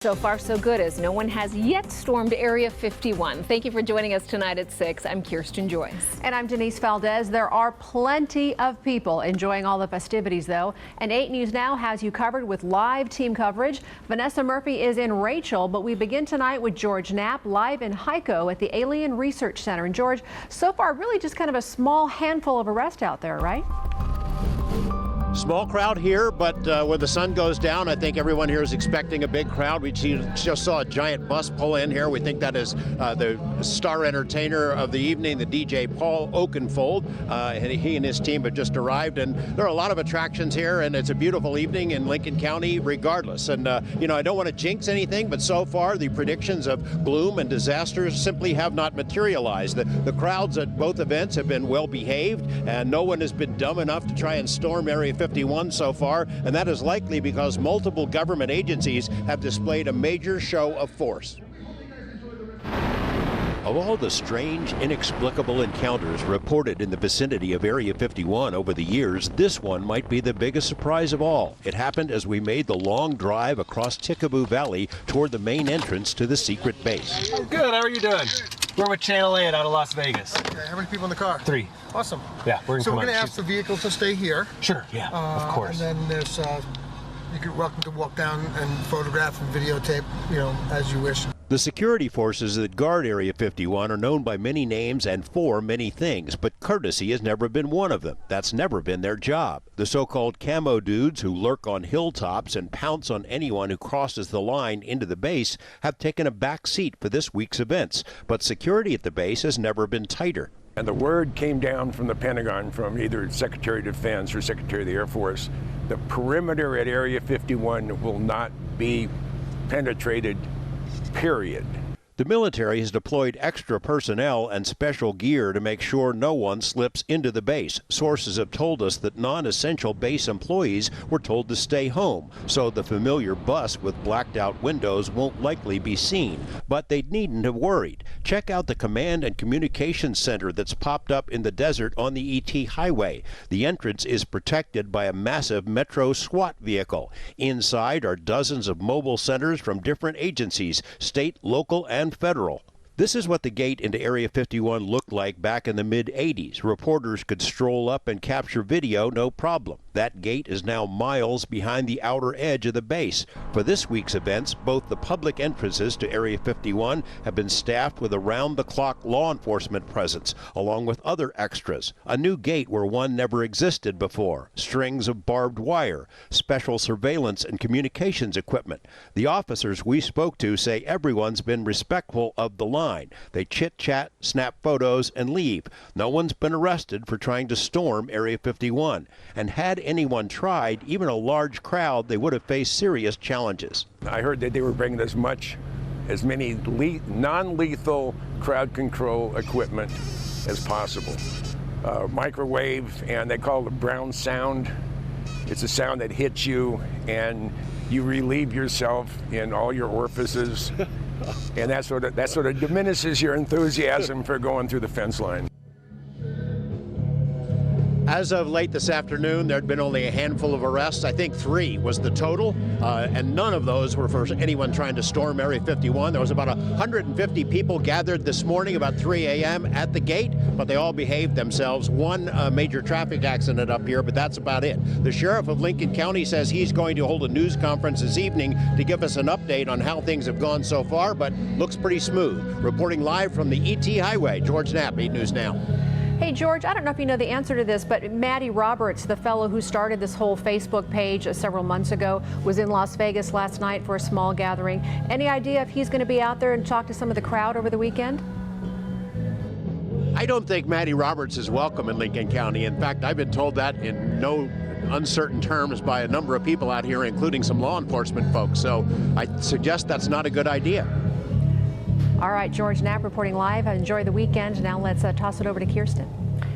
So far, so good, as no one has yet stormed Area 51. Thank you for joining us tonight at 6. I'm Kirsten Joyce. And I'm Denise Valdez. There are plenty of people enjoying all the festivities, though. And 8 News Now has you covered with live team coverage. Vanessa Murphy is in Rachel, but we begin tonight with George Knapp live in HIKO at the Alien Research Center. And George, so far, really just kind of a small handful of arrests out there, right? Small crowd here, but when the sun goes down, I think everyone here is expecting a big crowd. We just saw a giant bus pull in here. We think that is the star entertainer of the evening, the DJ Paul Oakenfold. And he and his team have just arrived, and there are a lot of attractions here, and it's a beautiful evening in Lincoln County regardless. And, you know, I don't want to jinx anything, but so far the predictions of gloom and disasters simply have not materialized. The crowds at both events have been well behaved, and no one has been dumb enough to try and storm Area 51 so far, and that is likely because multiple government agencies have displayed a major show of force. Of all the strange, inexplicable encounters reported in the vicinity of Area 51 over the years, this one might be the biggest surprise of all. It happened as we made the long drive across Tikaboo Valley toward the main entrance to the secret base. Oh, good. How are you doing? We're with Channel 8 out of Las Vegas. Okay, how many people in the car? 3. Awesome. Yeah, we're going to ask the vehicle to stay here. Sure, yeah, of course. And then there's, you're welcome to walk down and photograph and videotape, you know, as you wish. The security forces that guard Area 51 are known by many names and for many things, but courtesy has never been one of them. That's never been their job. The so-called camo dudes who lurk on hilltops and pounce on anyone who crosses the line into the base have taken a back seat for this week's events, but security at the base has never been tighter. And the word came down from the Pentagon, from either Secretary of Defense or Secretary of the Air Force. The perimeter at Area 51 will not be penetrated, period. The military has deployed extra personnel and special gear to make sure no one slips into the base. Sources have told us that non-essential base employees were told to stay home, so the familiar bus with blacked out windows won't likely be seen. But they needn't have worried. Check out the command and communications center that's popped up in the desert on the ET highway. The entrance is protected by a massive Metro SWAT vehicle. Inside are dozens of mobile centers from different agencies, state, local, and federal. This is what the gate into Area 51 looked like back in the mid-'80s. Reporters could stroll up and capture video, no problem. That gate is now miles behind the outer edge of the base. For this week's events, both the public entrances to Area 51 have been staffed with around-the-clock law enforcement presence, along with other extras. A new gate where one never existed before, strings of barbed wire, special surveillance and communications equipment. The officers we spoke to say everyone's been respectful of the line. They chit-chat, snap photos, and leave. No one's been arrested for trying to storm Area 51. And had anyone tried, even a large crowd, they would have faced serious challenges. I heard that they were bringing as many non-lethal crowd control equipment as possible. Microwave, and they call it brown sound. It's a sound that hits you, and you relieve yourself in all your orifices. And that sort of diminishes your enthusiasm for going through the fence line. As of late this afternoon, there had been only a handful of arrests. I think 3 was the total, and none of those were for anyone trying to storm Area 51. There was about 150 people gathered this morning about 3 a.m. at the gate, but they all behaved themselves. One major traffic accident up here, but that's about it. The sheriff of Lincoln County says he's going to hold a news conference this evening to give us an update on how things have gone so far, but looks pretty smooth. Reporting live from the ET Highway, George Knapp, 8 News Now. Hey, George, I don't know if you know the answer to this, but Matty Roberts, the fellow who started this whole Facebook page several months ago, was in Las Vegas last night for a small gathering. Any idea if he's going to be out there and talk to some of the crowd over the weekend? I don't think Matty Roberts is welcome in Lincoln County. In fact, I've been told that in no uncertain terms by a number of people out here, including some law enforcement folks. So I suggest that's not a good idea. All right, George Knapp reporting live. Enjoy the weekend. Now let's toss it over to Kirsten.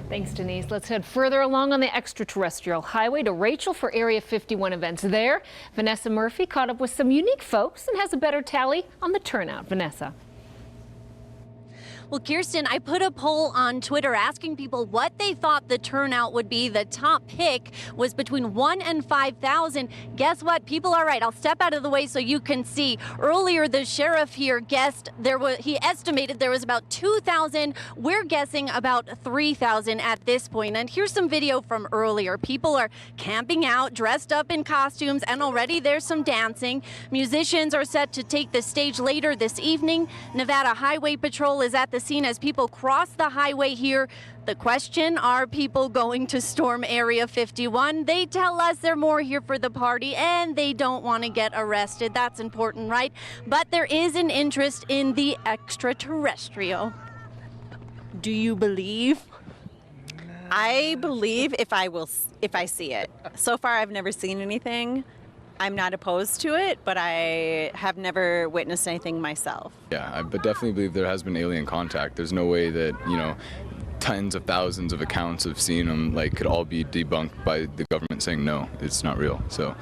Thanks, Denise. Let's head further along on the extraterrestrial highway to Rachel for Area 51 events there. Vanessa Murphy caught up with some unique folks and has a better tally on the turnout. Vanessa. Well, Kirsten, I put a poll on Twitter asking people what they thought the turnout would be. The top pick was between 1,000 and 5,000. Guess what? People are right. I'll step out of the way so you can see. Earlier, the sheriff here guessed he estimated there was about 2,000. We're guessing about 3,000 at this point. And here's some video from earlier. People are camping out, dressed up in costumes, and already there's some dancing. Musicians are set to take the stage later this evening. Nevada Highway Patrol is at the scene as people cross the highway here. The question, are people going to storm Area 51? They tell us they're more here for the party and they don't want to get arrested. That's important, right? But there is an interest in the extraterrestrial. Do you believe? I believe if I see it. So far, I've never seen anything. I'm not opposed to it, but I have never witnessed anything myself. Yeah, I definitely believe there has been alien contact. There's no way that, tens of thousands of accounts of seeing them could all be debunked by the government saying no, it's not real. So.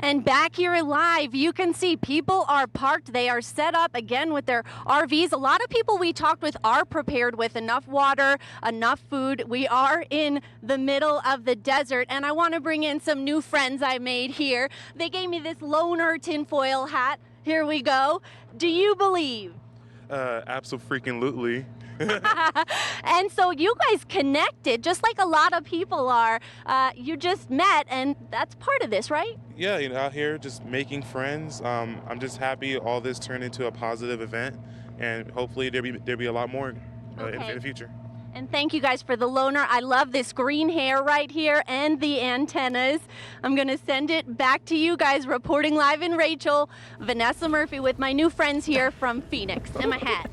And back here live, you can see people are parked. They are set up again with their RVs. A lot of people we talked with are prepared with enough water, enough food. We are in the middle of the desert, and I want to bring in some new friends I made here. They gave me this loner tinfoil hat. Here we go. Do you believe? Absolutely. And so you guys connected, just like a lot of people are. You just met, and that's part of this, right? Yeah, out here just making friends. I'm just happy all this turned into a positive event, and hopefully there'll be a lot more in the future. And thank you guys for the loner. I love this green hair right here and the antennas. I'm going to send it back to you guys, reporting live in Rachel. Vanessa Murphy with my new friends here from Phoenix and my hat.